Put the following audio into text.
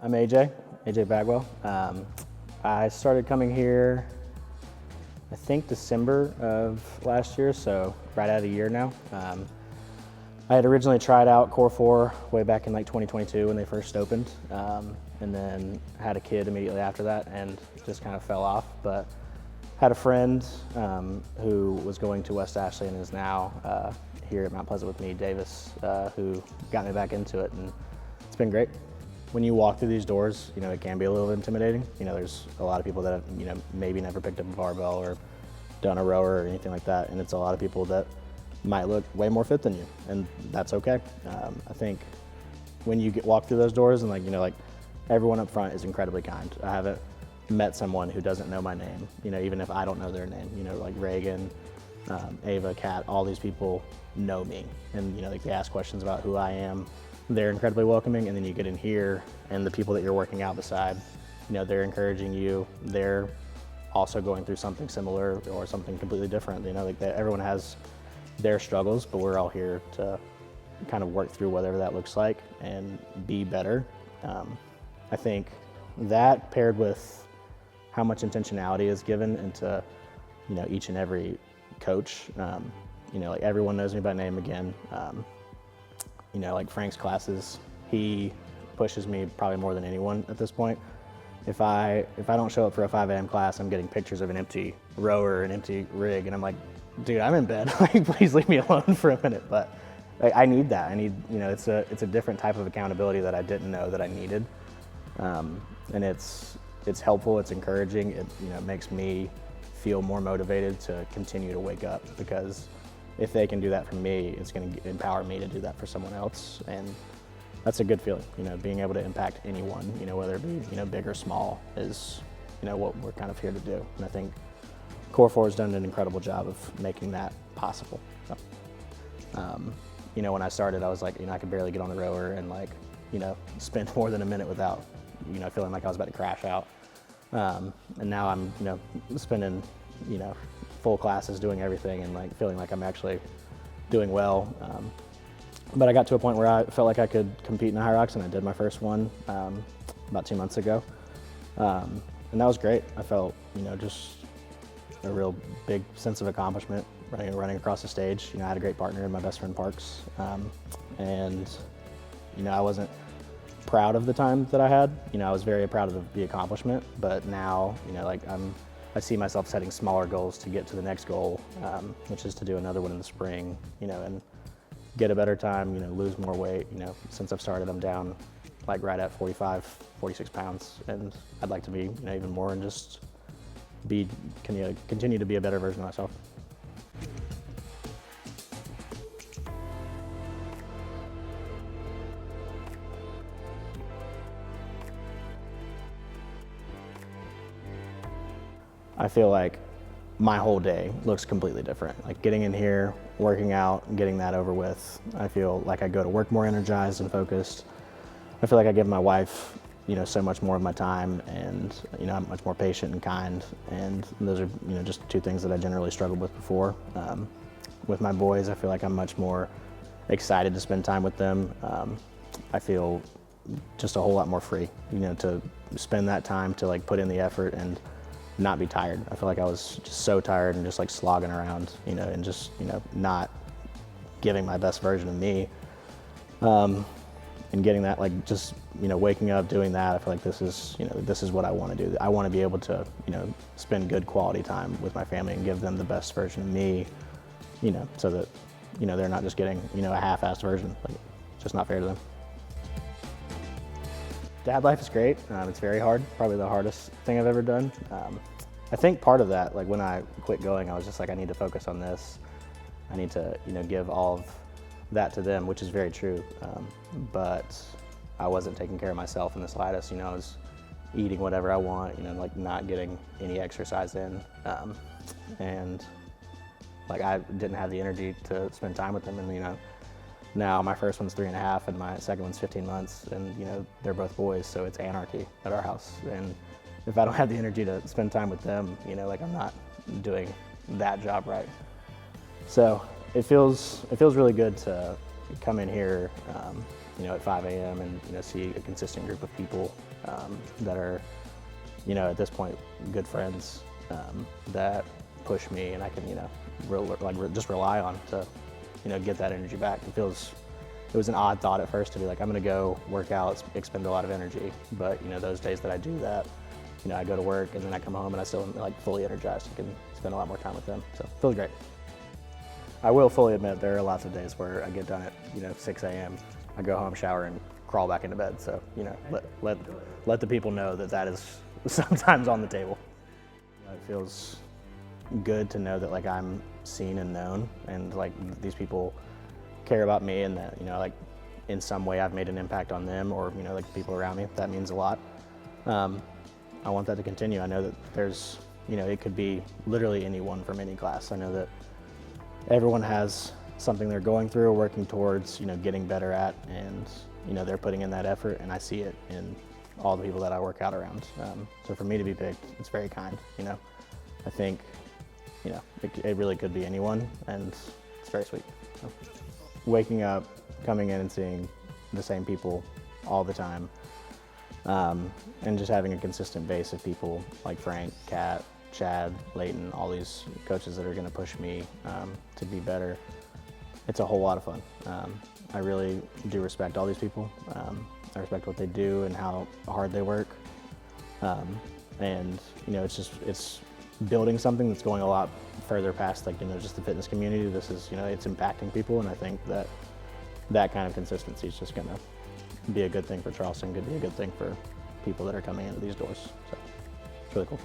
I'm AJ Bagwell. I started coming here, I think December of last year, so right out of a year now. I had originally tried out KOR4 way back in like 2022 when they first opened, and then had a kid immediately after that and just kind of fell off. But had a friend who was going to West Ashley and is now here at Mount Pleasant with me, Davis, who got me back into it, and it's been great. When you walk through these doors, you know, it can be a little intimidating. You know, there's a lot of people that have, you know, maybe never picked up a barbell or done a rower or anything like that, and it's a lot of people that might look way more fit than you, and that's okay. I think when you walk through those doors and like everyone up front is incredibly kind. I haven't met someone who doesn't know my name, you know, even if I don't know their name. You know, like Reagan, Ava, Kat, all these people know me, and you know, like they ask questions about who I am. They're incredibly welcoming, and then you get in here and the people that you're working out beside, you know, they're encouraging you. They're also going through something similar or something completely different. You know, like everyone has their struggles, but we're all here to kind of work through whatever that looks like and be better. I think that paired with how much intentionality is given into, you know, each and every coach. You know, like everyone knows me by name again. You know, like Frank's classes, he pushes me probably more than anyone at this point. If I don't show up for a 5 a.m. class, I'm getting pictures of an empty rower, an empty rig, and I'm like, dude, I'm in bed. Like, please leave me alone for a minute. But like, I need that. I need, you know, it's a different type of accountability that I didn't know that I needed, and it's helpful. It's encouraging. It, you know, makes me feel more motivated to continue to wake up, because if they can do that for me, it's going to empower me to do that for someone else, and that's a good feeling. You know, being able to impact anyone, you know, whether it be, you know, big or small, is, you know, what we're kind of here to do. And I think KOR4 has done an incredible job of making that possible. So, you know, when I started, I was like, you know, I could barely get on the rower and like, you know, spend more than a minute without, you know, feeling like I was about to crash out. And now I'm, you know, spending, you know, full classes doing everything and like feeling like I'm actually doing well. But I got to a point where I felt like I could compete in a HYROX, and I did my first one about 2 months ago. And that was great. I felt, you know, just a real big sense of accomplishment running across the stage. You know, I had a great partner in my best friend Parks. And, you know, I wasn't proud of the time that I had. You know, I was very proud of the accomplishment, but now, you know, like I see myself setting smaller goals to get to the next goal, which is to do another one in the spring, you know, and get a better time, you know, lose more weight. You know, since I've started, I'm down like right at 45, 46 pounds, and I'd like to be, you know, even more, and just continue to be a better version of myself. I feel like my whole day looks completely different. Like getting in here, working out, and getting that over with, I feel like I go to work more energized and focused. I feel like I give my wife, you know, so much more of my time, and, you know, I'm much more patient and kind, and those are, you know, just two things that I generally struggled with before. With my boys, I feel like I'm much more excited to spend time with them. I feel just a whole lot more free, you know, to spend that time to like put in the effort and not be tired. I feel like I was just so tired and just like slogging around, you know, and just, you know, not giving my best version of me. And getting that, like, just, you know, waking up, doing that, I feel like this is, you know, this is what I want to do. I want to be able to, you know, spend good quality time with my family and give them the best version of me, you know, so that, you know, they're not just getting, you know, a half-assed version. Like, it's just not fair to them. Dad life is great. It's very hard, probably the hardest thing I've ever done. I think part of that, like when I quit going, I was just like, I need to focus on this. I need to, you know, give all of that to them, which is very true. But I wasn't taking care of myself in the slightest. You know, I was eating whatever I want, you know, like not getting any exercise in. And like I didn't have the energy to spend time with them. And, you know, now my first one's 3.5 and my second one's 15 months, and, you know, they're both boys, so it's anarchy at our house. And if I don't have the energy to spend time with them, you know, like I'm not doing that job right. So it feels really good to come in here at 5 a.m. and, see a consistent group of people that are, at this point, good friends that push me and I can, just rely on to, get that energy back. It was an odd thought at first to be like, I'm gonna go work out, expend a lot of energy. But, those days that I do that, I go to work and then I come home and I still am like fully energized. I can spend a lot more time with them. So it feels great. I will fully admit there are lots of days where I get done at, 6 a.m. I go home, shower, and crawl back into bed. So, let the people know that is sometimes on the table. It feels good to know that like I'm seen and known, and like these people care about me, and that, like in some way I've made an impact on them, or, like people around me. That means a lot. I want that to continue. I know that there's, it could be literally anyone from any class. I know that everyone has something they're going through or working towards, getting better at, and, they're putting in that effort, and I see it in all the people that I work out around. So for me to be picked, it's very kind, I think, it really could be anyone, and it's very sweet. So, waking up, coming in and seeing the same people all the time, and just having a consistent base of people like Frank, Kat, Chad, Leighton, all these coaches that are going to push me to be better. It's a whole lot of fun. I really do respect all these people. I respect what they do and how hard they work. And it's building something that's going a lot further past just the fitness community. This is, it's impacting people, and I think that kind of consistency is just going to be a good thing for Charleston, could be a good thing for people that are coming into these doors. So it's really cool.